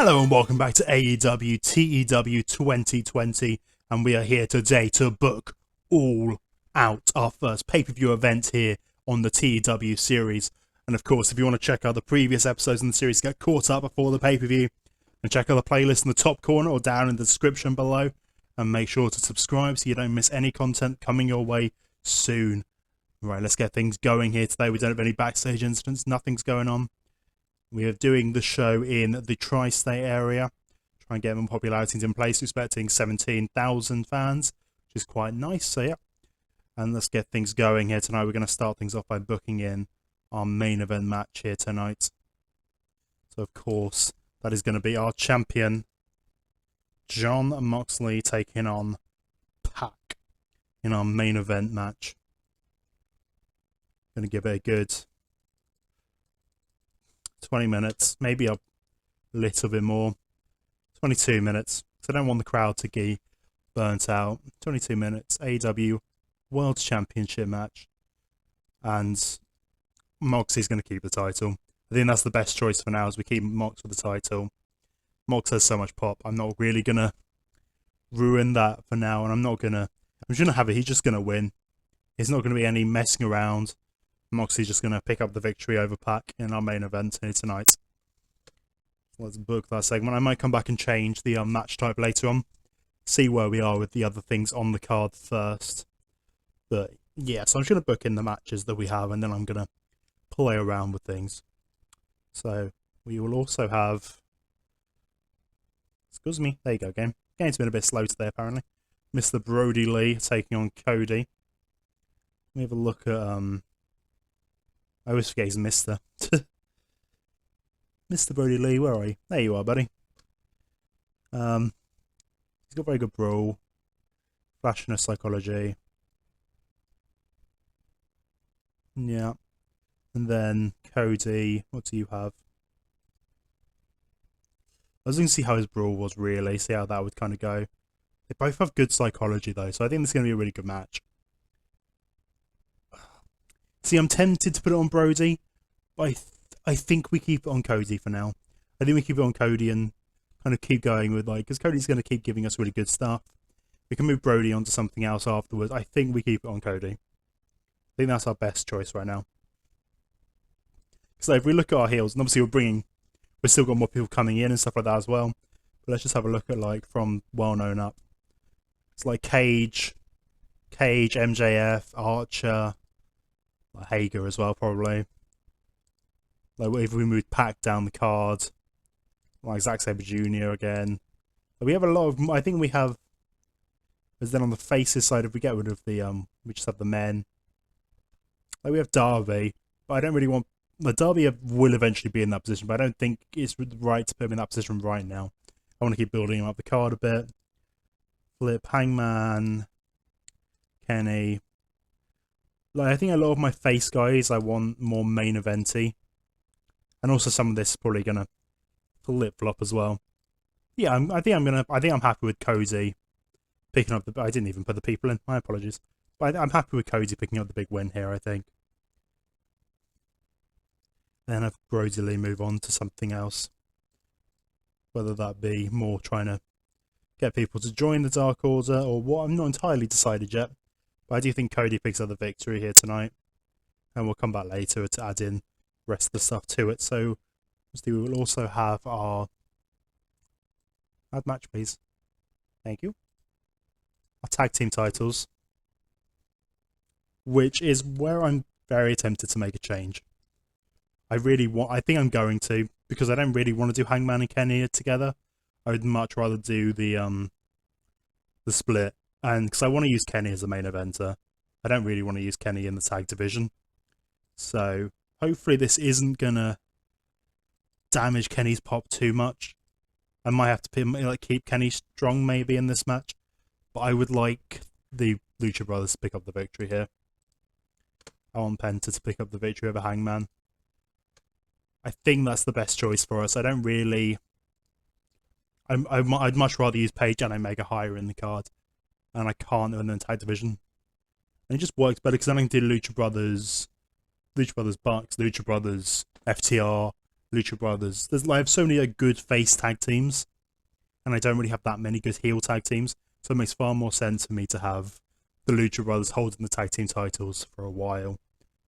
Hello and welcome back to AEW TEW 2020, and we are here today to book All Out, our first pay-per-view event here on the TEW series. And of course, if you want to check out the previous episodes in the series, get caught up before the pay-per-view, and check out the playlist in the top corner or down in the description below, and make sure to subscribe so you don't miss any content coming your way soon. Right, let's get things going here today. We don't have any backstage incidents, nothing's going on. We are doing the show in the tri-state area, try and get more popularity in place, expecting 17,000 fans, which is quite nice, so yeah. And let's get things going here tonight. We're going to start things off by booking in our main event match here tonight. So of course, that is going to be our champion, Jon Moxley, taking on Pac in our main event match. Going to give it a good 20 minutes, maybe a little bit more. 22 minutes, because I don't want the crowd to get burnt out. 22 minutes, AEW World Championship match. And Moxley's going to keep the title. I think that's the best choice for now, as we keep Mox with the title. Mox has so much pop. I'm not really going to ruin that for now, and I'm just going to have it. He's just going to win. There's not going to be any messing around. Moxley's just going to pick up the victory over Pac in our main event here tonight. Let's book that segment. I might come back and change the match type later on. See where we are with the other things on the card first. But yeah, so I'm just going to book in the matches that we have, and then I'm going to play around with things. So we will also have... Excuse me. There you go, game. Game's been a bit slow today, apparently. Mr. Brody Lee taking on Cody. Let me have a look at... I always forget he's Mr. Mr. Brody Lee, where are you? There you are, buddy. He's got very good brawl, flashiness, psychology. Yeah. And then Cody, what do you have? I was going to see how his brawl was really, see how that would kind of go. They both have good psychology though, so I think this is going to be a really good match. See, I'm tempted to put it on Brody, but I think we keep it on Cody for now. I think we keep it on Cody and kind of keep going with, like, because Cody's going to keep giving us really good stuff. We can move Brody on to something else afterwards. I think we keep it on Cody. I think that's our best choice right now. So if we look at our heels, and obviously we've still got more people coming in and stuff like that as well. But let's just have a look at, like, from well-known up. It's like Cage, MJF, Archer... Hager as well, probably. Like, if we move Pac down the card, like Zack Sabre Jr. again. We have a lot of... I think we have... As then on the faces side, if we get rid of the... we just have the men. Like, we have Darby, but I don't really want... Like, Darby will eventually be in that position, but I don't think it's right to put him in that position right now. I want to keep building him up the card a bit. Flip, Hangman, Kenny... Like, I think a lot of my face guys I want more main eventy, and also some of this is probably gonna flip flop as well. Yeah, I think I'm happy with Cody picking up the. I didn't even put the people in. My apologies, but I'm happy with Cody picking up the big win here. I think. Then have Brody Lee move on to something else, whether that be more trying to get people to join the Dark Order or what. I'm not entirely decided yet. But I do think Cody picks up the victory here tonight. And we'll come back later to add in the rest of the stuff to it. So, we will also have our... Add match, please. Thank you. Our tag team titles. Which is where I'm very tempted to make a change. I think I'm going to. Because I don't really want to do Hangman and Kenny together. I would much rather do the split. And because I want to use Kenny as a main eventer, I don't really want to use Kenny in the tag division. So hopefully this isn't gonna damage Kenny's pop too much. I might have to keep Kenny strong maybe in this match, but I would like the Lucha Brothers to pick up the victory here. I want Penta to pick up the victory over Hangman. I think that's the best choice for us. I don't really. I'd much rather use Paige and Omega higher in the card. And I can't in the tag division. And it just works better because then I can do Lucha Brothers Bucks, Lucha Brothers FTR, Lucha Brothers. I have so many good face tag teams, and I don't really have that many good heel tag teams, so it makes far more sense for me to have the Lucha Brothers holding the tag team titles for a while,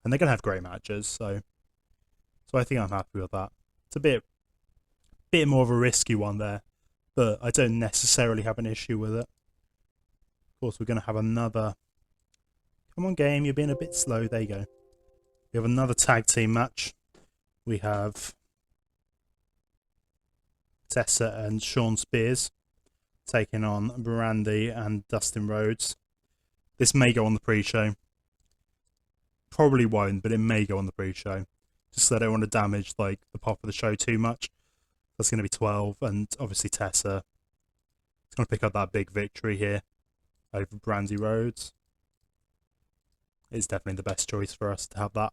and they're gonna have great matches. So I think I'm happy with that. It's a bit more of a risky one there, but I don't necessarily have an issue with it. Of course, we're gonna have another. Come on, game, you're being a bit slow. There you go. We have another tag team match. We have Tessa and Sean Spears taking on Brandy and Dustin Rhodes. This may go on the pre-show. Probably won't, but it may go on the pre-show. Just so I don't want to damage the pop of the show too much. That's going to be 12, and obviously Tessa is going to pick up that big victory here over Brandy Rhodes. It's definitely the best choice for us to have that.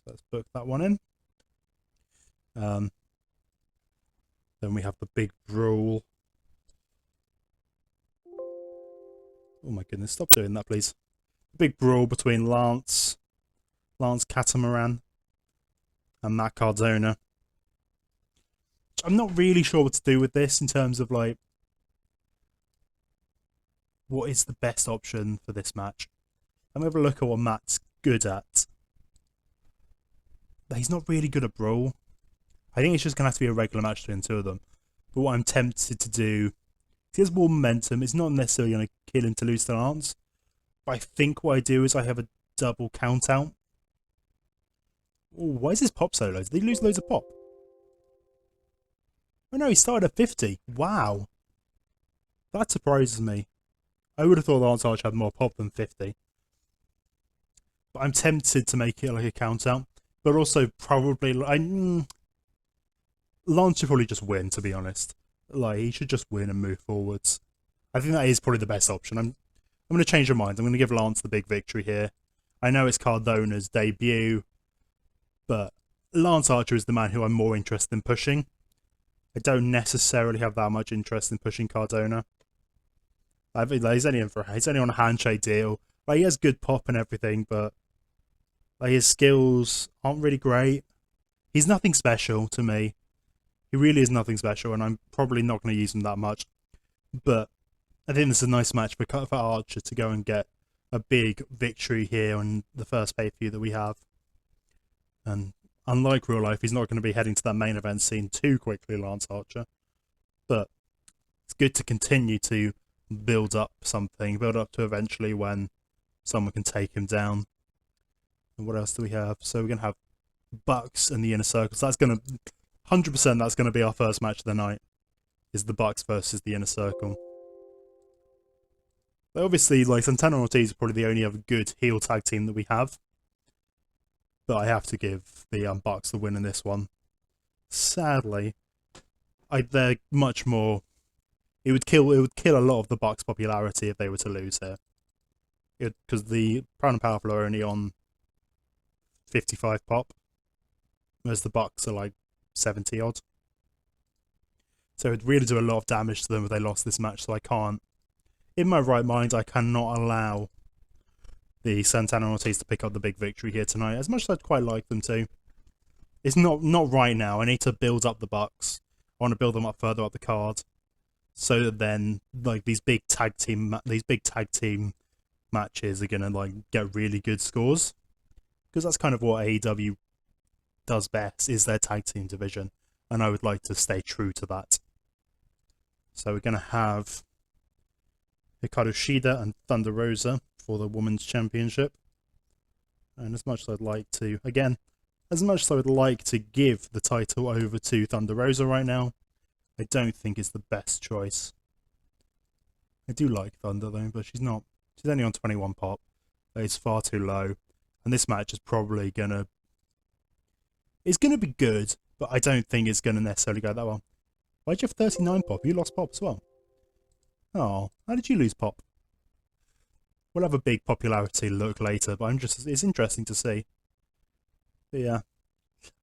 So let's book that one in. Then we have the big brawl. Oh my goodness, stop doing that, please. The big brawl between Lance Catamaran, and Matt Cardona. I'm not really sure what to do with this in terms of what is the best option for this match. I'm going to have a look at what Matt's good at. He's not really good at brawl. I think it's just going to have to be a regular match between the two of them. But what I'm tempted to do, he has more momentum. It's not necessarily going to kill him to lose to Lance. But I think what I do is I have a double count out. Ooh, why is his pop so low? Did he lose loads of pop? Oh no, he started at 50. Wow. That surprises me. I would have thought Lance Archer had more pop than 50. But I'm tempted to make it like a count out. But also probably... Lance should probably just win, to be honest. He should just win and move forwards. I think that is probably the best option. I'm going to change my mind. I'm going to give Lance the big victory here. I know it's Cardona's debut, but Lance Archer is the man who I'm more interested in pushing. I don't necessarily have that much interest in pushing Cardona. He's only on a handshake deal. He has good pop and everything, but his skills aren't really great. He's nothing special to me. He really is nothing special, and I'm probably not going to use him that much. But I think this is a nice match for Archer to go and get a big victory here on the first pay-per-view that we have. And unlike real life, he's not going to be heading to that main event scene too quickly, Lance Archer. But it's good to continue to build up something, build up to eventually when someone can take him down. And what else do we have? So we're going to have Bucks and the Inner Circle. So that's going to... 100% that's going to be our first match of the night, is the Bucks versus the Inner Circle. But obviously, Santana and Ortiz is probably the only other good heel tag team that we have. But I have to give the Bucks the win in this one. Sadly, they're much more... It would kill a lot of the Bucks' popularity if they were to lose here. Because the Proud and Powerful are only on 55 pop, whereas the Bucks are 70 odd. So it would really do a lot of damage to them if they lost this match, so I can't. In my right mind, I cannot allow the Santana and Ortiz to pick up the big victory here tonight, as much as I'd quite like them to. It's not right now. I need to build up the Bucks. I want to build them up further up the card, so that then these big tag team matches are gonna get really good scores, because that's kind of what AEW does best, is their tag team division, and I would like to stay true to that. So we're going to have Hikaru Shida and Thunder Rosa for the Women's Championship. And as much as I'd like to, give the title over to Thunder Rosa right now, I don't think it's the best choice. I do like Thunder though, but she's only on 21 pop. It's far too low, and this match is probably it's going to be good, but I don't think it's going to necessarily go that well. Why'd you have 39 pop? You lost pop as well. Oh, how did you lose pop? We'll have a big popularity look later, but it's interesting to see. But yeah,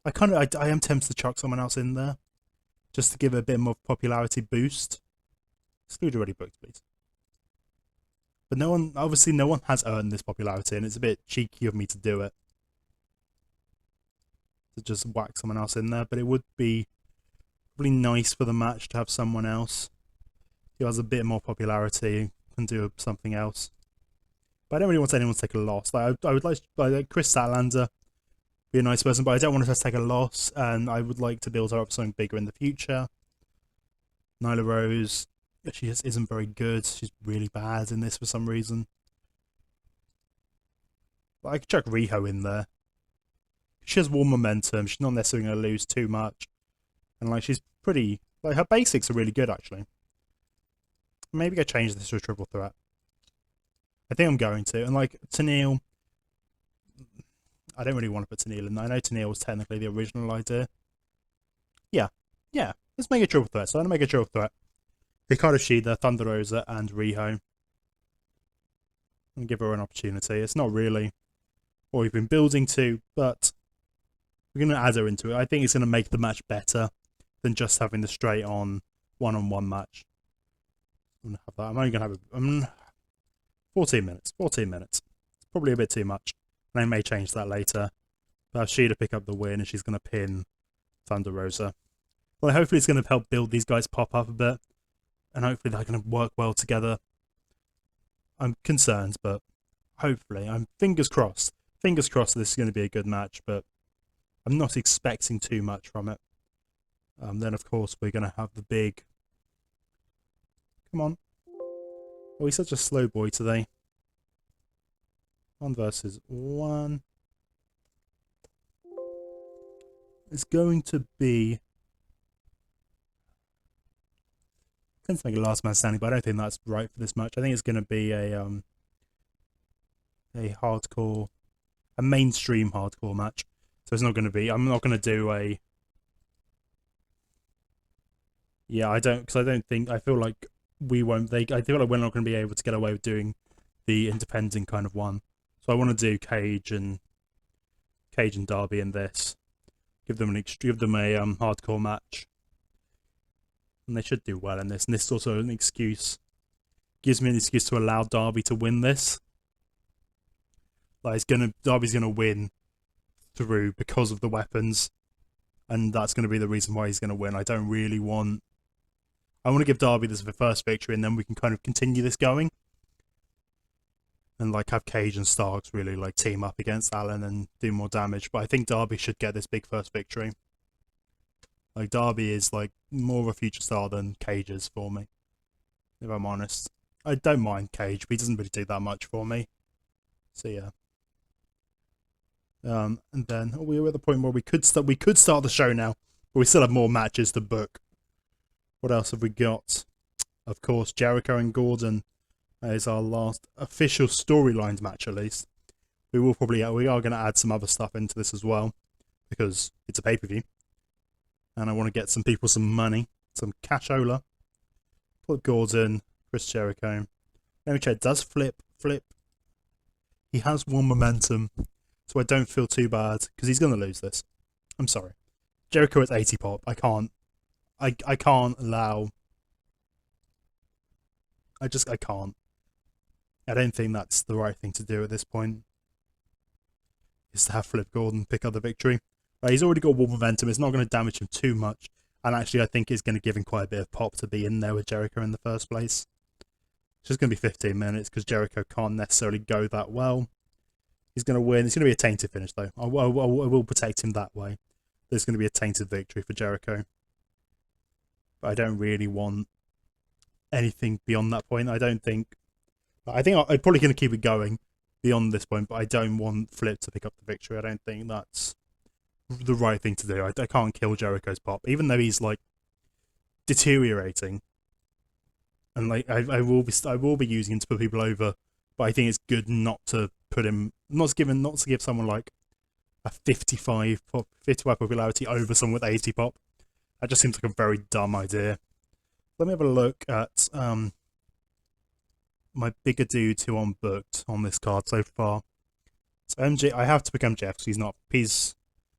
I am tempted to chuck someone else in there, just to give it a bit more popularity boost. Exclude already booked, please. But no one has earned this popularity, and it's a bit cheeky of me to do it. to just whack someone else in there, but it would be really nice for the match to have someone else who has a bit more popularity and do something else. But I don't really want anyone to take a loss. Like I would like Chris Statlander be a nice person, but I don't want her to take a loss, and I would like to build her up something bigger in the future. Nyla Rose, she just isn't very good. She's really bad in this for some reason. But I could chuck Riho in there. She has warm momentum. She's not necessarily going to lose too much. And like she's pretty... Like her basics are really good, actually. Maybe I change this to a triple threat. I think I'm going to. And like Tenille... I don't really want to put Tenille in there. I know Tenille was technically the original idea. Yeah. Let's make a triple threat. So I'm going to make a triple threat. Hikaru Shida, Thunder Rosa, and Riho. And give her an opportunity. It's not really what we've been building to, but we're going to add her into it. I think it's going to make the match better than just having the straight on one-on-one match. I'm going to have that. I'm only going to have 14 minutes. 14 minutes. It's probably a bit too much. And I may change that later. But have Shida pick up the win, and she's going to pin Thunder Rosa. Well, hopefully it's going to help build these guys pop up a bit. And hopefully they're going to work well together. I'm concerned, but hopefully. I'm fingers crossed. Fingers crossed this is going to be a good match, but I'm not expecting too much from it. Then, of course, we're going to have the big... Come on. Oh, he's such a slow boy today. 1 versus 1. It's going to be... I tend to make a last man standing, but I don't think that's right for this match. I think it's going to be a hardcore... A mainstream hardcore match. So it's not going to be... I'm not going to do a... Yeah, I don't... Because I don't think... I feel like we won't... I feel like we're not going to be able to get away with doing the independent kind of one. So I want to do Cage and Darby in this. Give them a hardcore match. And they should do well in this. And this is also an excuse. Gives me an excuse to allow Darby to win this. Like Darby's gonna win through because of the weapons. And that's gonna be the reason why he's gonna win. I don't really want... I want to give Darby this first victory, and then we can kind of continue this going. And like have Cage and Starks really like team up against Allen and do more damage. But I think Darby should get this big first victory. Like Darby is like more of a future star than Cage is for me, if I'm honest. I don't mind Cage, but he doesn't really do that much for me. So yeah. And then we were at the point where we could start the show now, but we still have more matches to book. What else have we got? Of course, Jericho and Gordon is our last official storylines match, at least. We are going to add some other stuff into this as well, because it's a pay-per-view. And I want to get some people some money, some cashola. Flip Gordon, Chris Jericho. Let me check. Does Flip? He has one momentum, so I don't feel too bad, because he's going to lose this. I'm sorry. Jericho at 80 pop. I can't allow... I can't. I don't think that's the right thing to do at this point. Is to have Flip Gordon pick up the victory. He's already got warm momentum. It's not going to damage him too much. And actually, I think it's going to give him quite a bit of pop to be in there with Jericho in the first place. It's just going to be 15 minutes because Jericho can't necessarily go that well. He's going to win. It's going to be a tainted finish, though. I will protect him that way. There's going to be a tainted victory for Jericho. But I don't really want anything beyond that point. I think I'm probably going to keep it going beyond this point, but I don't want Flip to pick up the victory. I don't think that's the right thing to do. I can't kill Jericho's pop, even though he's like deteriorating. And like I will be using him to put people over, but I think it's good not to put him, not to give someone like a 55 popularity over someone with 80 pop. That just seems like a very dumb idea. Let me have a look at my bigger dudes who I'm booked on this card so far. So MJ, I have to pick MJF because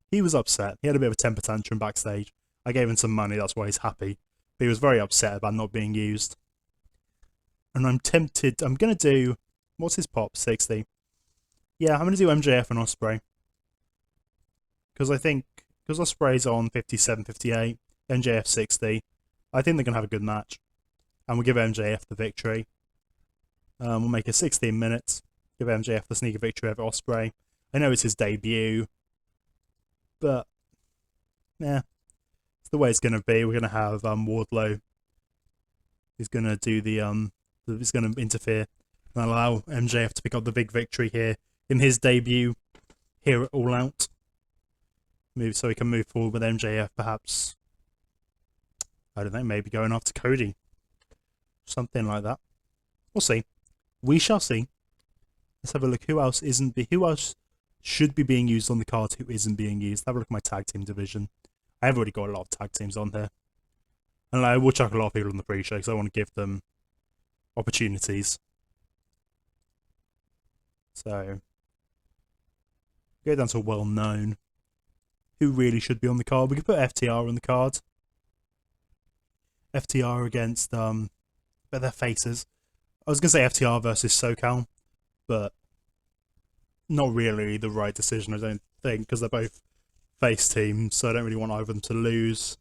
he was upset. He had a bit of a temper tantrum backstage. I gave him some money, that's why he's happy. But he was very upset about not being used. And I'm tempted, I'm going to do, what's his pop, 60? Yeah, I'm going to do MJF and Ospreay. Because I think because Ospreay's on 57, 58, MJF 60. I think they're going to have a good match. And we'll give MJF the victory. We'll make it 16 minutes. Give MJF the sneaky victory over Ospreay. I know it's his debut, but yeah, it's the way it's going to be. We're going to have Wardlow. He's going to do he's going to interfere and allow MJF to pick up the big victory here in his debut here at All Out. So he can move forward with MJF, perhaps. I don't know, maybe going after Cody. Something like that. We'll see. We shall see. Let's have a look. Who else should be being used on the card? Who isn't being used? Have a look at my tag team division. I have already got a lot of tag teams on here. And I will chuck a lot of people on the pre-show because I want to give them opportunities. So, go down to well-known. Who really should be on the card? We could put FTR on the card. FTR against, but they're faces. I was going to say FTR versus SoCal, but not really the right decision, I don't think, because they're both face teams, so I don't really want either of them to lose.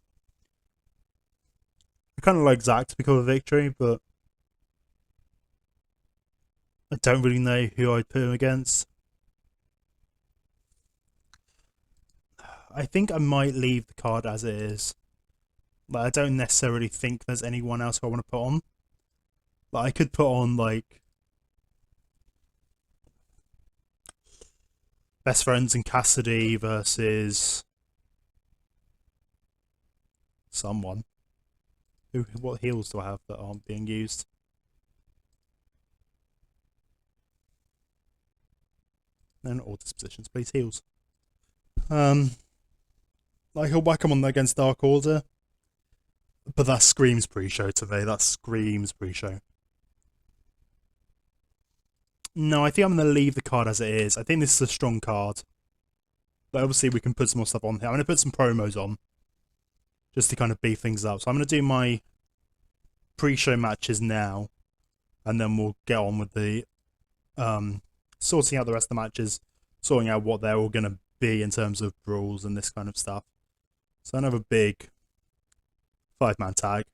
I kind of like Zack to pick up a victory, but I don't really know who I'd put him against. I think I might leave the card as it is. Like, I don't necessarily think there's anyone else I want to put on. Like, I could put on, like, Best Friends and Cassidy versus someone. What heels do I have that aren't being used? No, all dispositions, please. Heels. Like, he'll whack him on against Dark Order. But that screams pre-show to me. That screams pre-show. No, I think I'm going to leave the card as it is. I think this is a strong card. But obviously we can put some more stuff on here. I'm going to put some promos on. Just to kind of beef things up. So I'm going to do my pre-show matches now. And then we'll get on with the sorting out the rest of the matches. Sorting out what they're all going to be in terms of brawls and this kind of stuff. So another big 5-man tag.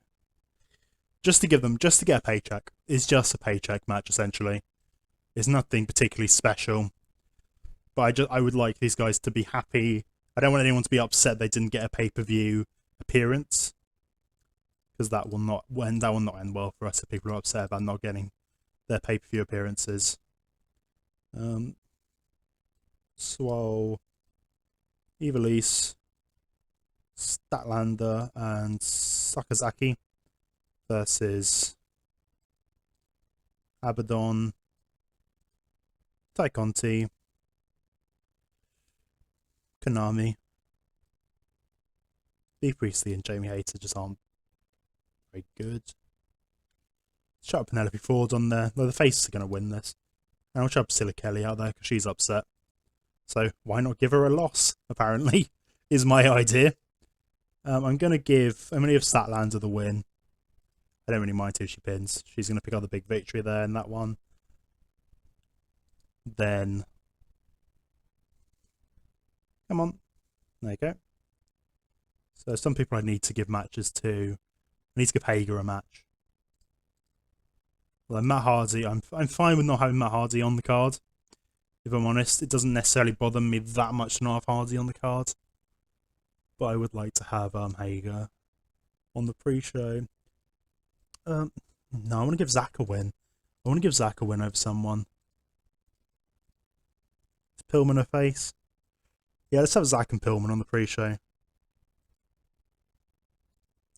Just to get a paycheck. It's just a paycheck match, essentially. It's nothing particularly special. But I would like these guys to be happy. I don't want anyone to be upset they didn't get a pay-per-view appearance. Because that will not end well for us if people are upset about not getting their pay-per-view appearances. Swole, Ivelisse, Statlander, and Sakazaki versus Abaddon, Tai Conti, Konami. Bea Priestley and Jamie Hayter just aren't very good. Shut up Penelope Ford on there. Well, the faces are going to win this. And I'll shut up Silla Kelly out there because she's upset. So why not give her a loss, apparently, is my idea. I'm going to give Statlander the win. I don't really mind who she pins. She's going to pick up the big victory there in that one. Then, come on. There you go. So some people I need to give matches to. I need to give Hager a match. Well, Matt Hardy, I'm fine with not having Matt Hardy on the card. If I'm honest, it doesn't necessarily bother me that much to not have Hardy on the card. But I would like to have Hager on the pre-show. No, I want to give Zack a win. I want to give Zack a win over someone. Is Pillman a face? Yeah, let's have Zack and Pillman on the pre-show.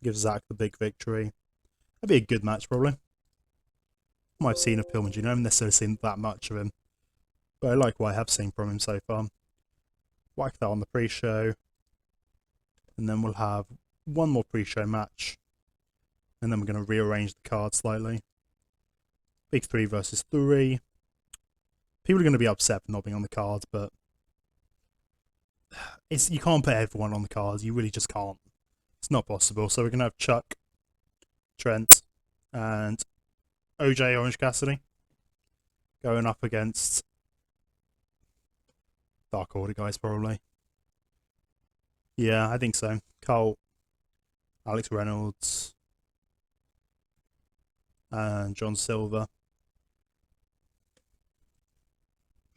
Give Zack the big victory. That'd be a good match, probably. What I've seen of Pillman Jr. I haven't necessarily seen that much of him. But I like what I have seen from him so far. Whack that on the pre-show. And then we'll have one more pre-show match. And then we're going to rearrange the card slightly. Big 3 versus 3. People are going to be upset for not being on the card, but you can't put everyone on the card. You really just can't. It's not possible. So we're going to have Chuck, Trent, and OJ Orange Cassidy going up against Dark Order guys, probably. Yeah, I think so. Colt, Alex Reynolds, and John Silver.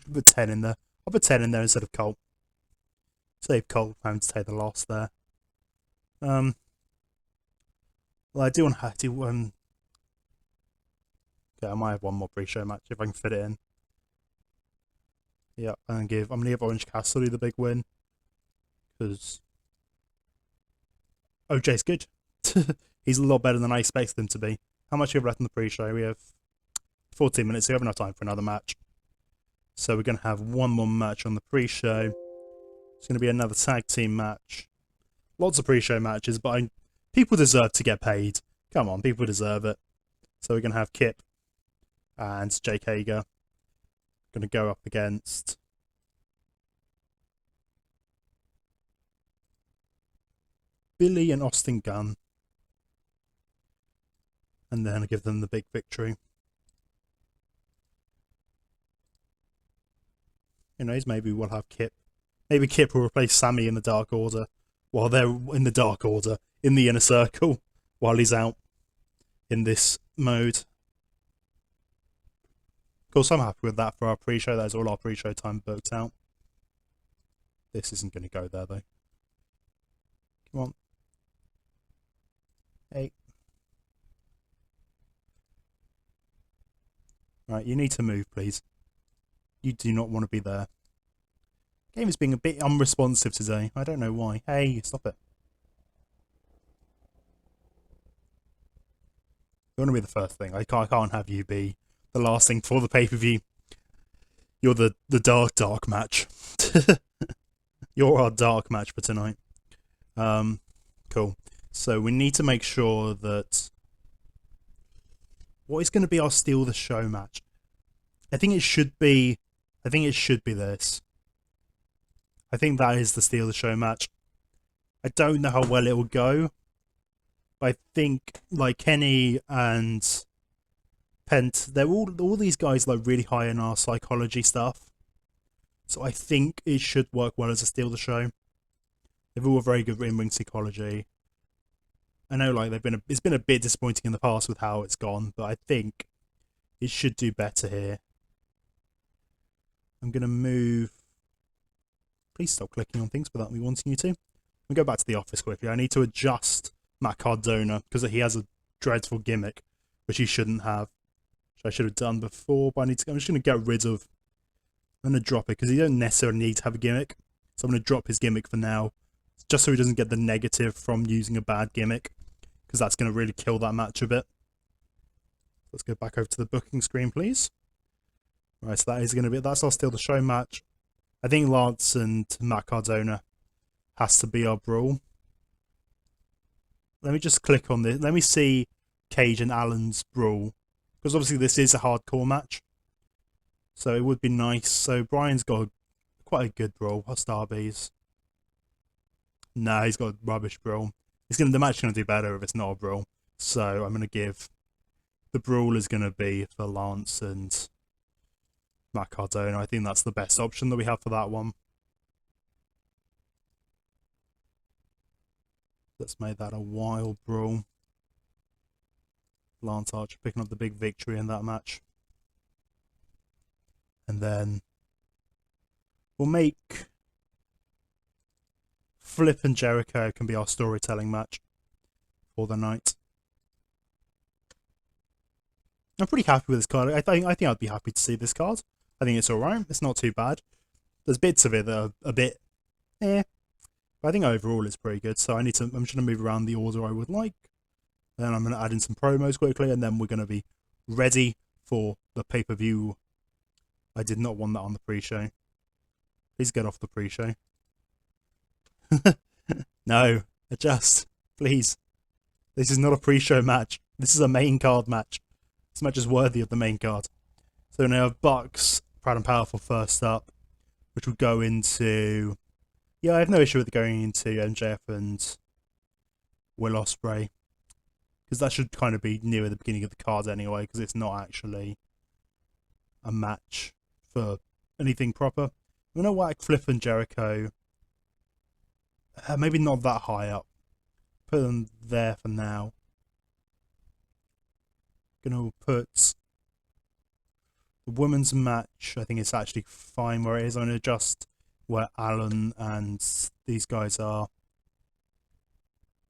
I'll put 10 in there. I'll put 10 in there instead of Colt. Save Colt having to take the loss there. Well, I do want to okay, I might have one more pre-show match if I can fit it in. Yeah, I'm gonna give Orange Cassidy the big win because OJ's good. He's a lot better than I expected him to be. How much do we have left in the pre-show? We have 14 minutes, so we have enough time for another match. So we're gonna have one more match on the pre-show. It's gonna be another tag team match. Lots of pre-show matches, but people deserve to get paid. Come on, people deserve it. So we're gonna have Kip and Jake Hager going to go up against Billy and Austin Gunn, and then give them the big victory. Who knows, maybe we'll have Kip. Maybe Kip will replace Sammy in the Dark Order while they're in the Dark Order, in the Inner Circle, while he's out in this mode. Of course, I'm happy with that for our pre-show. That is all our pre-show time booked out. This isn't going to go there, though. Come on. Hey. Right, you need to move, please. You do not want to be there. Game is being a bit unresponsive today. I don't know why. Hey, stop it. You want to be the first thing. I can't have you be the last thing for the pay-per-view. You're the dark match. You're our dark match for tonight. Cool. So we need to make sure that what is going to be our steal the show match. I think it should be this. I think that is the steal the show match. I don't know how well it will go. But I think like Kenny and Pent, they're all these guys like really high in our psychology stuff. So I think it should work well as a steal the show. They've all very good in-ring psychology. I know like it's been a bit disappointing in the past with how it's gone, but I think it should do better here. I'm gonna move. Please stop clicking on things without me wanting you to. I'll go back to the office quickly. I need to adjust Matt Cardona because he has a dreadful gimmick, which he shouldn't have. Which I should have done before, but I'm just going to get rid of. I'm going to drop it because he don't necessarily need to have a gimmick. So I'm going to drop his gimmick for now, just so he doesn't get the negative from using a bad gimmick, because that's going to really kill that match a bit. Let's go back over to the booking screen, please. Right, so that's our Steal the Show match. I think Lance and Matt Cardona has to be our brawl. Let me just click on this. Let me see Cage and Allen's brawl. Because obviously this is a hardcore match. So it would be nice. So Brian's got quite a good brawl. What's Darby's? Nah, he's got a rubbish brawl. The match is going to do better if it's not a brawl. So I'm going to give... The brawl is going to be for Lance and Matt Cardona. I think that's the best option that we have for that one. Let's make that a wild brawl. Lance Archer picking up the big victory in that match. And then we'll make Flip and Jericho can be our storytelling match for the night. I'm pretty happy with this card. I think I'd be happy to see this card. I think it's alright. It's not too bad. There's bits of it that are a bit but I think overall it's pretty good. So I'm just going to move around the order I would like. Then I'm going to add in some promos quickly, and then we're going to be ready for the pay-per-view. I did not want that on the pre-show. Please get off the pre-show. No, adjust, please. This is not a pre-show match. This is a main card match. This match is worthy of the main card. So now have Bucks, Proud and Powerful first up, which will go into... Yeah, I have no issue with going into MJF and Will Ospreay, because that should kind of be near the beginning of the card anyway, because it's not actually a match for anything proper. I'm going to whack Flip and Jericho. maybe not that high up. Put them there for now. Gonna put the women's match. I think it's actually fine where it is. I'm gonna adjust where Alan and these guys are.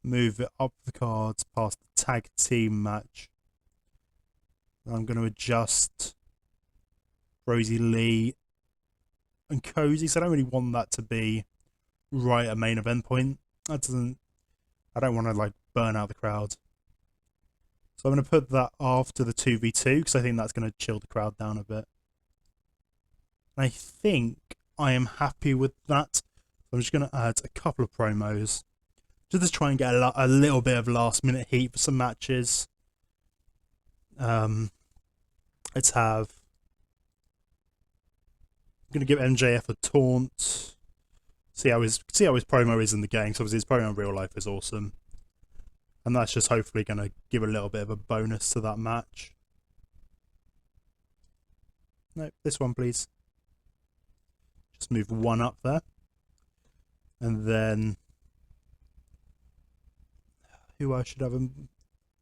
Move it up the cards past the tag team match. I'm gonna adjust Rosie Lee and Cody, so I don't really want that to be right at main event point. That doesn't. I don't want to like burn out the crowd. So I'm going to put that after the 2v2 because I think that's going to chill the crowd down a bit. I think I am happy with that. So I'm just going to add a couple of promos just to try and get a little bit of last minute heat for some matches. Let's have. I'm going to give MJF a taunt. See how his promo is in the game. So obviously his promo in real life is awesome. And that's just hopefully going to give a little bit of a bonus to that match. No, this one, please. Just move one up there. And then... who I should have...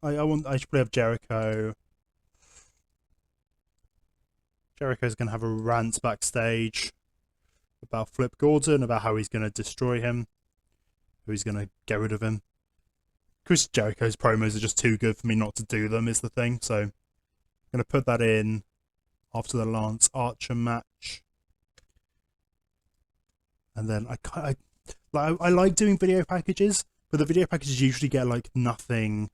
I should probably have Jericho. Jericho's going to have a rant backstage about Flip Gordon, about how he's going to destroy him. How he's going to get rid of him. Chris Jericho's promos are just too good for me not to do them, is the thing. So I'm going to put that in after the Lance Archer match. And then I like doing video packages, but the video packages usually get like nothing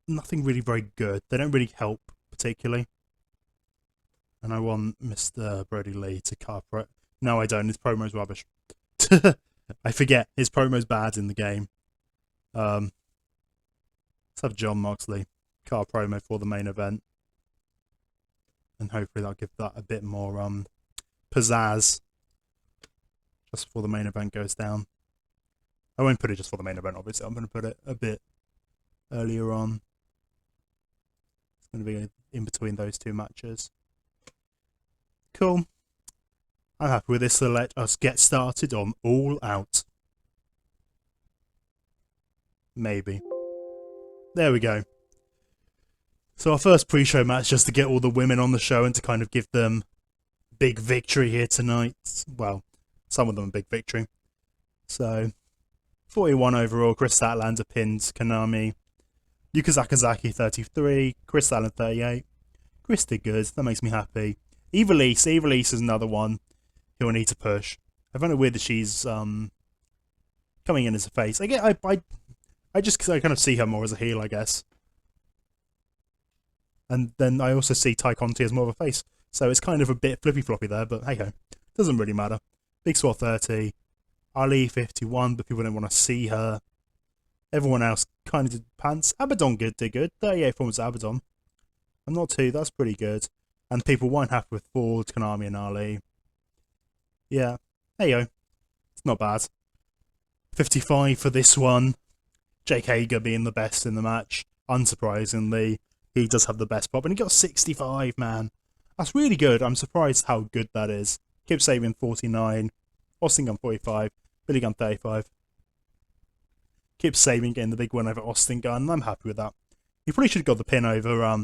really very good. They don't really help particularly. And I want Mr. Brody Lee to cover it. No, I don't. His promo's rubbish. I forget. His promo's bad in the game. Let's have John Moxley car promo for the main event, and hopefully that'll give that a bit more pizzazz just before the main event goes down. I won't put it just for the main event, obviously. I'm going to put it a bit earlier on. It's going to be in between those two matches. Cool. I'm happy with this, so let us get started on All Out. Maybe. There we go. So our first pre-show match, just to get all the women on the show and to kind of give them big victory here tonight. Well, some of them a big victory. So, 41 overall. Chris Statlander pinned Konami. Yuka Sakazaki 33. Chris Allen 38. Chris did good. That makes me happy. Eva Lise is another one who I need to push. I find it weird that she's coming in as a face. I kind of see her more as a heel, I guess. And then I also see Ty Conti as more of a face. So it's kind of a bit flippy-floppy there, but hey-ho. Doesn't really matter. Big Swat 30. Ali 51, but people don't want to see her. Everyone else kind of did pants. Abaddon did good. 38 forms Abaddon. I'm not too. That's pretty good. And people weren't happy with Ford, Konami, and Ali. Yeah. Hey-ho. It's not bad. 55 for this one. Jake Hager being the best in the match. Unsurprisingly, he does have the best pop. And he got 65, man. That's really good. I'm surprised how good that is. Kip Sabian 49. Austin Gunn 45. Billy Gunn 35. Kip Sabian getting the big win over Austin Gunn. I'm happy with that. He probably should have got the pin over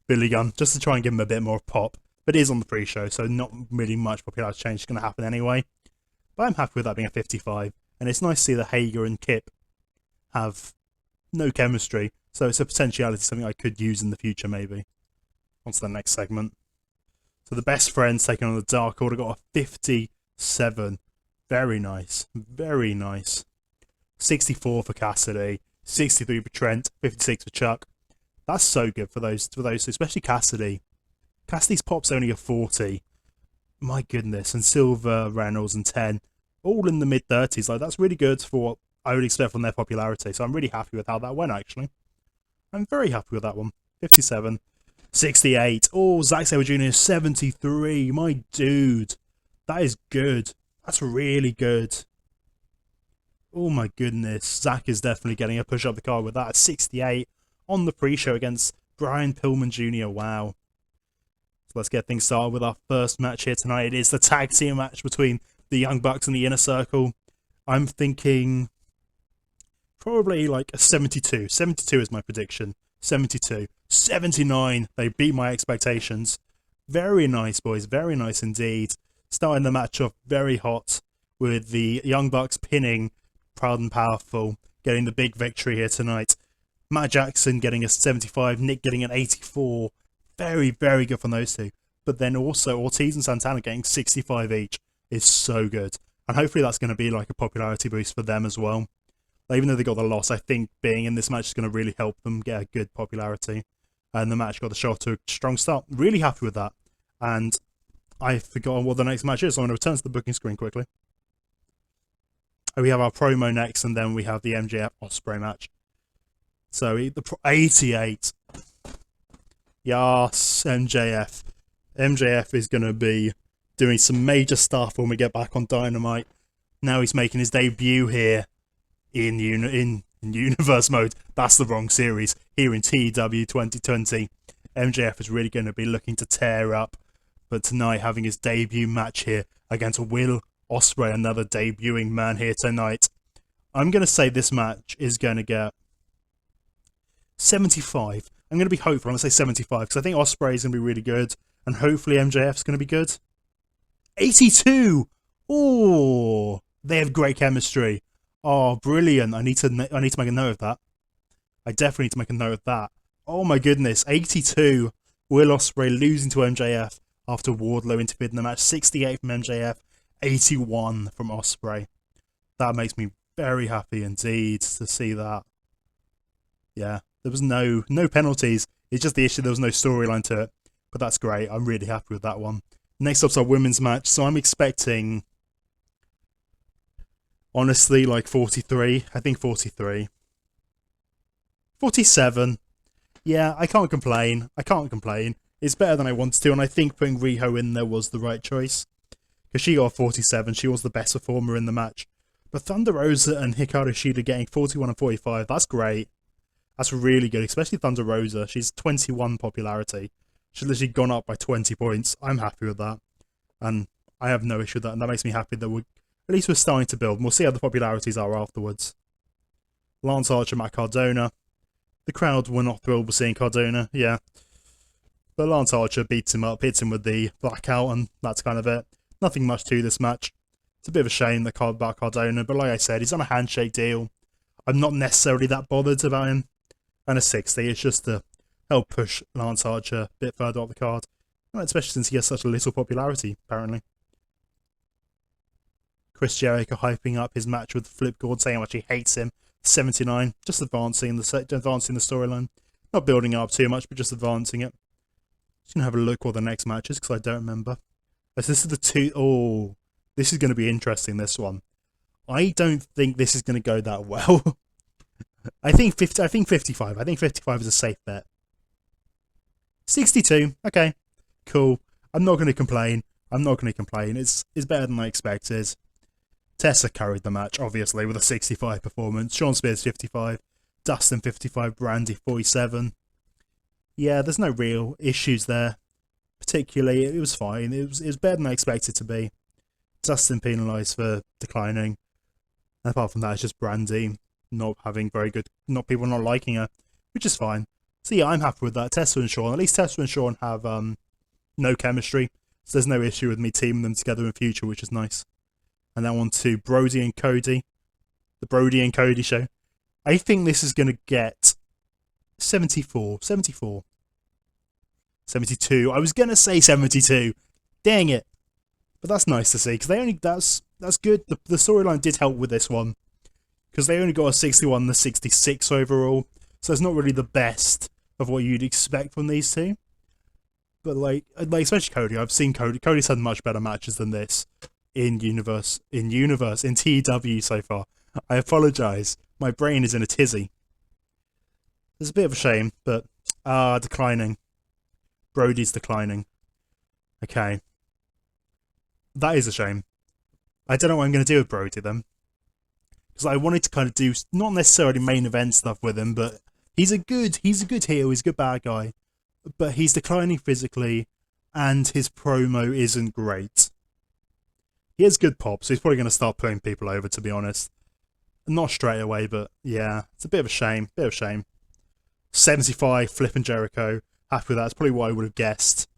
Billy Gunn, just to try and give him a bit more pop. But it is on the pre-show, so not really much popularity change is going to happen anyway. But I'm happy with that being a 55. And it's nice to see that Hager and Kip have no chemistry. So it's a potentiality, something I could use in the future, maybe. On to the next segment. So the Best Friends taking on the Dark Order got a 57. Very nice. Very nice. 64 for Cassidy. 63 for Trent. 56 for Chuck. That's so good for those two, especially Cassidy. Cassidy's pop's only a 40. My goodness. And Silver, Reynolds, and 10. All in the mid-30s. Like, that's really good for what I would expect from their popularity. So I'm really happy with how that went, actually. I'm very happy with that one. 57. 68. Oh, Zack Sabre Jr. 73. My dude. That is good. That's really good. Oh my goodness. Zack is definitely getting a push up the card with that. 68 on the pre-show against Brian Pillman Jr. Wow. So let's get things started with our first match here tonight. It is the tag team match between the Young Bucks and the Inner Circle. I'm thinking probably like a 72. 72 is my prediction. 72. 79. They beat my expectations. Very nice, boys. Very nice indeed. Starting the match off very hot with the Young Bucks pinning Proud and Powerful, getting the big victory here tonight. Matt Jackson getting a 75, Nick getting an 84. Very, very good from those two. But then also Ortiz and Santana getting 65 each is so good. And hopefully that's going to be like a popularity boost for them as well. Even though they got the loss, I think being in this match is going to really help them get a good popularity. And the match got the shot to a strong start. Really happy with that. And I've forgotten what the next match is, so I'm going to return to the booking screen quickly. We have our promo next, and then we have the MJF Ospreay match. So, the 88. Yes, MJF. MJF is going to be doing some major stuff when we get back on Dynamite. Now he's making his debut here in Universe mode. That's the wrong series. Here in TEW 2020. MJF is really going to be looking to tear up. But tonight, having his debut match here against Will Ospreay, another debuting man here tonight. I'm going to say this match is going to get 75. I'm going to be hopeful. I'm going to say 75 because I think Ospreay is going to be really good. And hopefully MJF is going to be good. 82! Oh, they have great chemistry. Oh, brilliant. I need to make a note of that. I definitely need to make a note of that. Oh my goodness. 82. Will Ospreay losing to MJF after Wardlow interfered in the match. 68 from MJF. 81 from Ospreay. That makes me very happy indeed to see that. Yeah, there was no penalties. It's just the issue there was no storyline to it. But that's great. I'm really happy with that one. Next up's our women's match. So I'm expecting, honestly, like 43. I think 43. 47. Yeah, I can't complain. It's better than I wanted to, and I think putting Riho in there was the right choice. Because she got 47, she was the best performer in the match. But Thunder Rosa and Hikaru Shida getting 41 and 45, that's great. That's really good, especially Thunder Rosa. She's 21 popularity. She's literally gone up by 20 points. I'm happy with that. And I have no issue with that, and that makes me happy that at least we're starting to build. And we'll see how the popularities are afterwards. Lance Archer, Matt Cardona. The crowd were not thrilled with seeing Cardona, yeah. But Lance Archer beats him up, hits him with the blackout, and that's kind of it. Nothing much to this match. It's a bit of a shame that about Cardona, but like I said, he's on a handshake deal. I'm not necessarily that bothered about him. And a 60, it's just to help push Lance Archer a bit further up the card. Especially since he has such a little popularity, apparently. Chris Jericho hyping up his match with Flip Gord, saying how much he hates him. 79, just advancing the storyline. Not building it up too much, but just advancing it. Just gonna have a look what the next match is, because I don't remember. This is the two. Oh, this is going to be interesting, this one. I don't think this is going to go that well. I think 55. I think 55 is a safe bet. 62. Okay, cool. I'm not going to complain. It's better than I expected. Tessa carried the match, obviously, with a 65 performance. Sean Spears 55. Dustin 55. Brandy 47. Yeah, there's no real issues there. Particularly, it was fine. It was better than I expected it to be. Dustin penalised for declining. And apart from that, it's just Brandy not having people not liking her, which is fine. So yeah, I'm happy with that. Tessa and Sean, at least Tessa and Sean have no chemistry, so there's no issue with me teaming them together in future, which is nice. And then on to Brody and Cody, the Brody and Cody show. I think this is going to get 74. 72. I was gonna say 72. Dang it! But that's nice to see, because that's good. The storyline did help with this one, because they only got a 61 and a 66 overall, so it's not really the best of what you'd expect from these two. But like especially Cody, I've seen Cody. Cody's had much better matches than this in TEW so far. I apologise. My brain is in a tizzy. It's a bit of a shame, but declining. Brody's declining. Okay. That is a shame. I don't know what I'm going to do with Brody then. Because I wanted to kind of do, not necessarily main event stuff with him, but he's a good heel, he's a good bad guy. But he's declining physically, and his promo isn't great. He has good pop, so he's probably going to start putting people over, to be honest. Not straight away, but yeah, it's a bit of a shame. 75, flipping Jericho. Happy with that. That's probably what I would have guessed.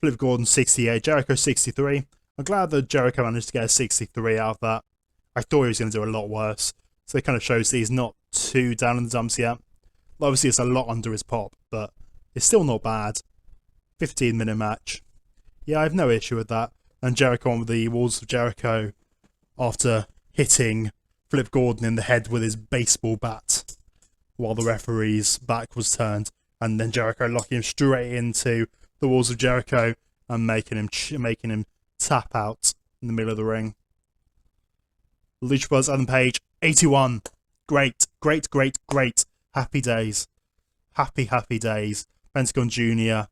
Flip Gordon 68, Jericho 63. I'm glad that Jericho managed to get a 63 out of that. I thought he was going to do a lot worse. So it kind of shows that he's not too down in the dumps yet. Obviously, it's a lot under his pop, but it's still not bad. 15-minute match. Yeah, I have no issue with that. And Jericho on with the Walls of Jericho after hitting Flip Gordon in the head with his baseball bat while the referee's back was turned. And then Jericho locking him straight into the Walls of Jericho and making him tap out in the middle of the ring. Lucha Brothers, Adam Page, 81. Great. Happy days. Happy days. Pentagon Jr.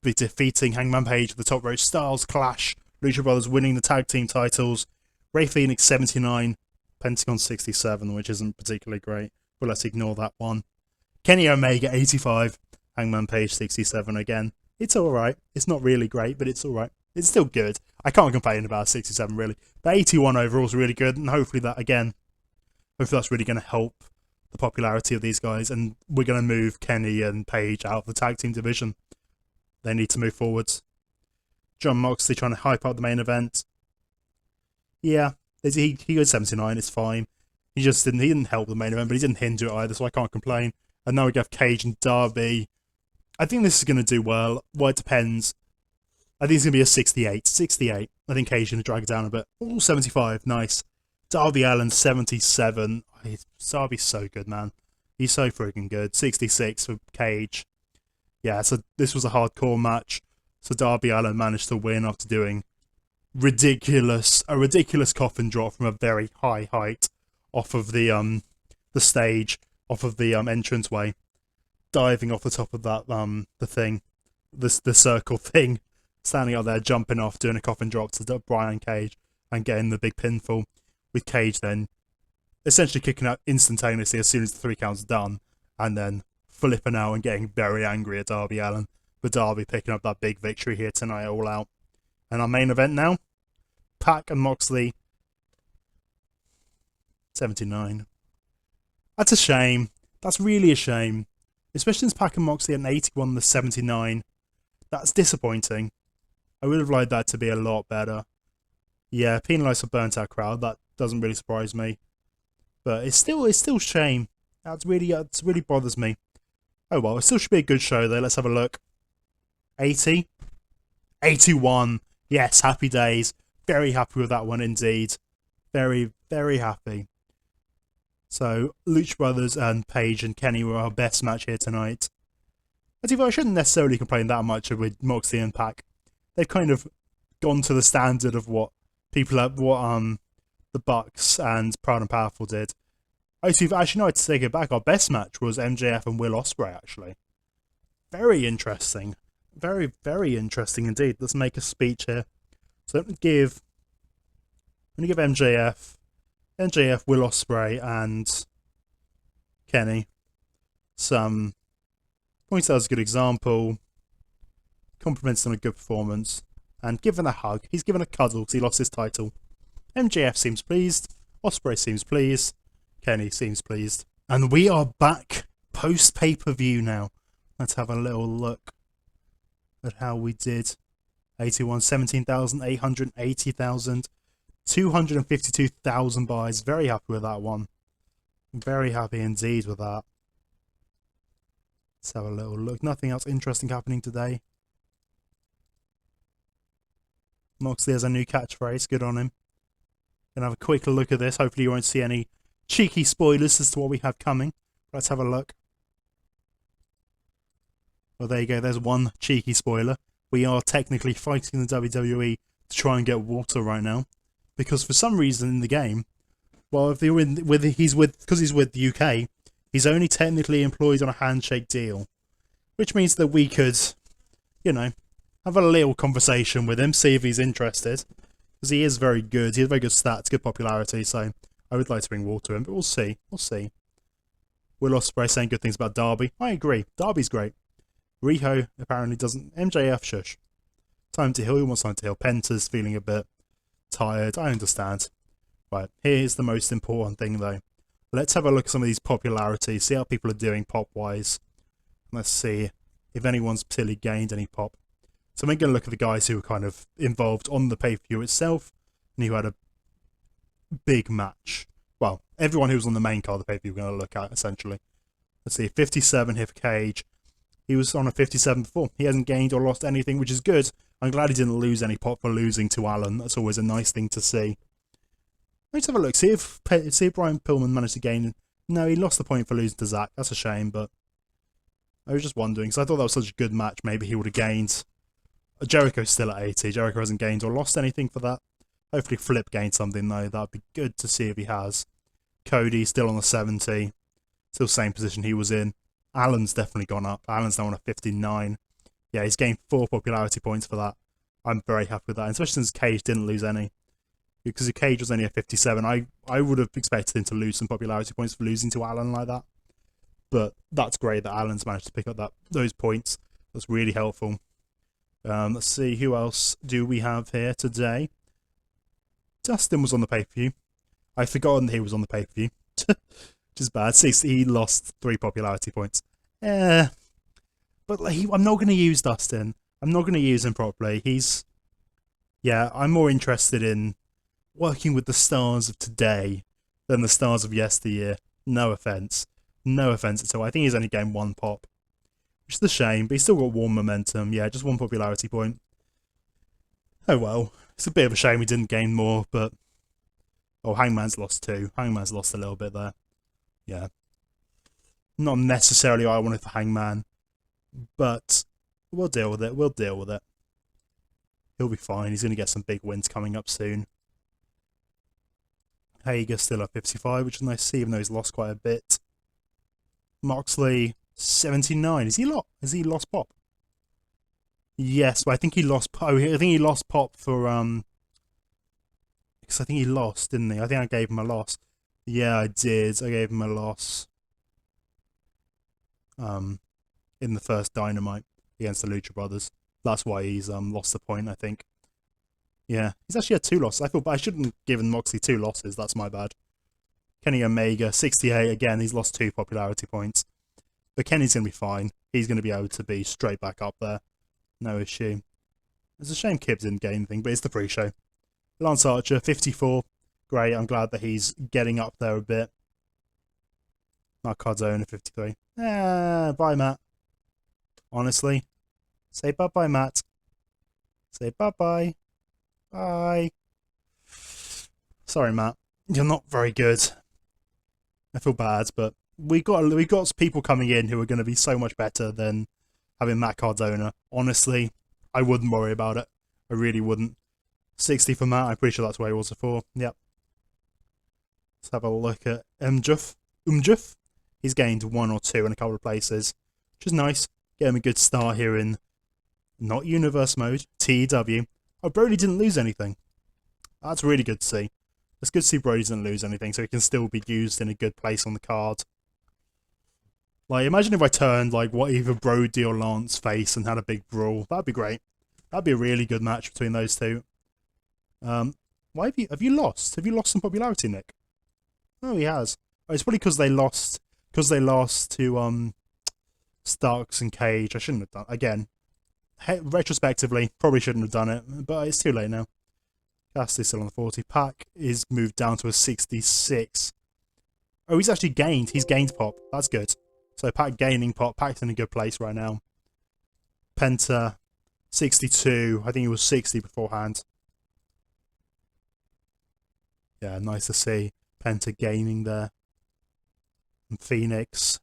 defeating Hangman Page with the Top Rope Styles Clash. Lucha Brothers winning the tag team titles. Ray Phoenix 79. Pentagon 67, which isn't particularly great, but let's ignore that one. Kenny Omega 85. Hangman Page 67 again. It's alright. It's not really great, but it's alright. It's still good. I can't complain about 67 really. But 81 overall is really good, and hopefully that's really going to help the popularity of these guys, and we're going to move Kenny and Page out of the tag team division. They need to move forwards. John Moxley trying to hype up the main event. Yeah, he goes 79, it's fine. He didn't help the main event, but he didn't hinder it either, so I can't complain. And now we have Cage and Darby. I think this is going to do well. Well, it depends. I think it's going to be a 68. 68. I think Cage is going to drag it down a bit. Oh, 75. Nice. Darby Allin, 77. Darby's so good, man. He's so freaking good. 66 for Cage. Yeah, so this was a hardcore match. So Darby Allin managed to win after doing a ridiculous coffin drop from a very high height off of the stage, off of the entranceway, diving off the top of that the circle thing, standing out there, jumping off, doing a coffin drop to Brian Cage and getting the big pinfall, with Cage then essentially kicking out instantaneously as soon as the 3 count's done, and then flipping out and getting very angry at Darby Allin, with Darby picking up that big victory here tonight, All Out. And our main event now, Pac and Moxley, 79. That's a shame. That's really a shame. Especially since Pac and Moxley at an 81 to 79. That's disappointing. I would have liked that to be a lot better. Yeah, penalise a burnt out crowd. That doesn't really surprise me. But it's still a shame. It really bothers me. Oh well, it still should be a good show though. Let's have a look. 80? 81. Yes, happy days. Very happy with that one indeed. Very, very happy. So, Lucha Brothers and Page and Kenny were our best match here tonight. I shouldn't necessarily complain that much with Moxley and Pac. They've kind of gone to the standard of what the Bucks and Proud and Powerful did. Actually, no, to take it back, our best match was MJF and Will Ospreay, actually. Very interesting. Very, very interesting indeed. Let's make a speech here. So let me give MJF, Will Ospreay, and Kenny some points out as a good example, compliments on a good performance, and given a hug. He's given a cuddle because he lost his title. MJF seems pleased, Ospreay seems pleased, Kenny seems pleased. And we are back post pay-per-view now. Let's have a little look at how we did. 81, 17,000, 880,000, 252,000 buys. Very happy with that one. Very happy indeed with that. Let's have a little look. Nothing else interesting happening today. Moxley has a new catchphrase. Good on him. Gonna have a quick look at this. Hopefully you won't see any cheeky spoilers as to what we have coming. Let's have a look. Well, there you go. There's one cheeky spoiler. We are technically fighting the WWE to try and get water right now, because for some reason in the game, well, if they're because he's with the UK, he's only technically employed on a handshake deal, which means that we could, have a little conversation with him, see if he's interested, because he is very good. He has very good stats, good popularity. So I would like to bring water in, but we'll see. We'll see. Will Ospreay saying good things about Darby. I agree. Darby's great. Riho apparently doesn't. MJF, shush. Time to heal. He wants time to heal. Penta's feeling a bit tired. I understand. Right, here's the most important thing though. Let's have a look at some of these popularities, see how people are doing pop-wise. Let's see if anyone's particularly gained any pop. So we're going to look at the guys who were kind of involved on the pay-per-view itself, and who had a big match. Well, everyone who was on the main card of the pay-per-view we're going to look at, essentially. Let's see, 57 hit for Cage. He was on a 57 before. He hasn't gained or lost anything, which is good. I'm glad he didn't lose any pop for losing to Alan. That's always a nice thing to see. Let's have a look. See if Brian Pillman managed to gain. No, he lost the point for losing to Zach. That's a shame, but I was just wondering, because I thought that was such a good match. Maybe he would have gained. Jericho's still at 80. Jericho hasn't gained or lost anything for that. Hopefully Flip gained something, though. That would be good to see if he has. Cody still on the 70. Still same position he was in. Alan's definitely gone up. Alan's now on a 59. Yeah, he's gained 4 popularity points for that. I'm very happy with that, and especially since Cage didn't lose any. Because if Cage was only a 57, I would have expected him to lose some popularity points for losing to Alan like that. But that's great that Alan's managed to pick up those points. That's really helpful. Let's see, who else do we have here today? Dustin was on the pay-per-view. I'd forgotten that he was on the pay-per-view. Which is bad. See, he lost 3 popularity points. But I'm not going to use Dustin. I'm not going to use him properly. I'm more interested in working with the stars of today than the stars of yesteryear. No offense. No offense at all. I think he's only gained 1 pop. Which is a shame, but he's still got 1 momentum. Yeah, just 1 popularity point. Oh well. It's a bit of a shame he didn't gain more, but... Oh, Hangman's lost 2. Hangman's lost a little bit there. Yeah. Not necessarily what I wanted for Hangman, but we'll deal with it. We'll deal with it. He'll be fine. He's going to get some big wins coming up soon. Hager's still at 55, which is nice to see, even though he's lost quite a bit. Moxley, 79. Has he lost pop? Yes, but I think he lost. Oh, I think he lost pop for because I think he lost, didn't he? I think I gave him a loss. Yeah, I did. I gave him a loss. In the first Dynamite against the Lucha Brothers. That's why he's lost the point, I think. Yeah, he's actually had 2 losses. I thought, but I shouldn't have given Moxley 2 losses. That's my bad. Kenny Omega, 68. Again, he's lost 2 popularity points. But Kenny's going to be fine. He's going to be able to be straight back up there. No issue. It's a shame Kip didn't get anything, but it's the pre-show. Lance Archer, 54. Great, I'm glad that he's getting up there a bit. Matt Cardona, 53. Bye, Matt. Honestly. Say bye-bye, Matt. Say bye-bye. Bye. Sorry, Matt. You're not very good. I feel bad, but we got people coming in who are going to be so much better than having Matt Cardona. Honestly, I wouldn't worry about it. I really wouldn't. 60 for Matt. I'm pretty sure that's where he was before. Yep. Let's have a look at Umjuf. He's gained 1 or 2 in a couple of places, which is nice. Get him a good start here in not Universe mode, TEW. Oh, Brody didn't lose anything. That's really good to see. It's good to see Brody didn't lose anything, so he can still be used in a good place on the card. Like, imagine if I turned, like, what either Brody or Lance face and had a big brawl. That'd be great. That'd be a really good match between those two. Why have you lost? Have you lost some popularity, Nick? Oh, he has. Oh, it's probably because they lost to Starks and Cage. I shouldn't have done. Again, retrospectively, probably shouldn't have done it, but it's too late now. Cassidy's still on the 40. Pac is moved down to a 66. Oh, he's actually gained. He's gained pop. That's good. So Pac gaining pop. Pac's in a good place right now. Penta, 62. I think he was 60 beforehand. Yeah, nice to see Penta gaining there. And Phoenix.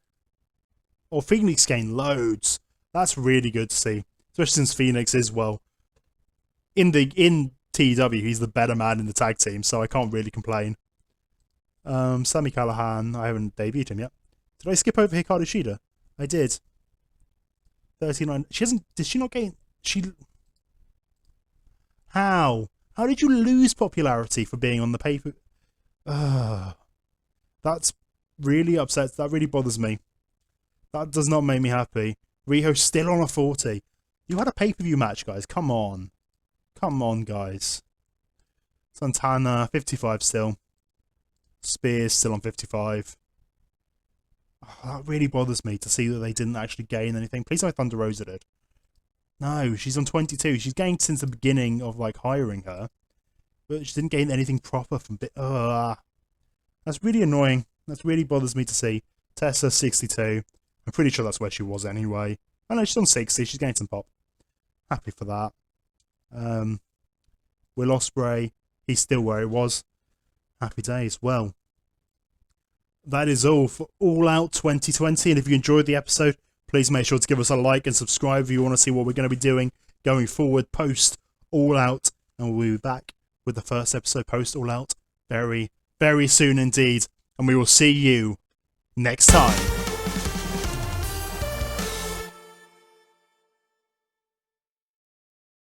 Oh, Phoenix gained loads. That's really good to see. Especially since Phoenix is, well, in TEW, he's the better man in the tag team, so I can't really complain. Sami Callihan, I haven't debuted him yet. Did I skip over Hikaru Shida? I did. 39. Did she not gain? How? How did you lose popularity for being on the paper? That's really upset. That really bothers me. That does not make me happy. Riho's still on a 40. You had a pay-per-view match, guys. Come on. Come on, guys. Santana, 55 still. Spears still on 55. Oh, that really bothers me to see that they didn't actually gain anything. Please tell me Thunder Rosa did. No, she's on 22. She's gained since the beginning of like hiring her, but she didn't gain anything proper from bit. That's really annoying. That really bothers me to see. Tessa 62. I'm pretty sure that's where she was anyway. I know she's on 60. She's gained some pop. Happy for that. Will Ospreay, he's still where he was. Happy days. Well, that is all for All Out 2020. And if you enjoyed the episode, please make sure to give us a like and subscribe if you want to see what we're going to be doing going forward post All Out. And we'll be back with the first episode post All Out very, very soon indeed. And we will see you next time.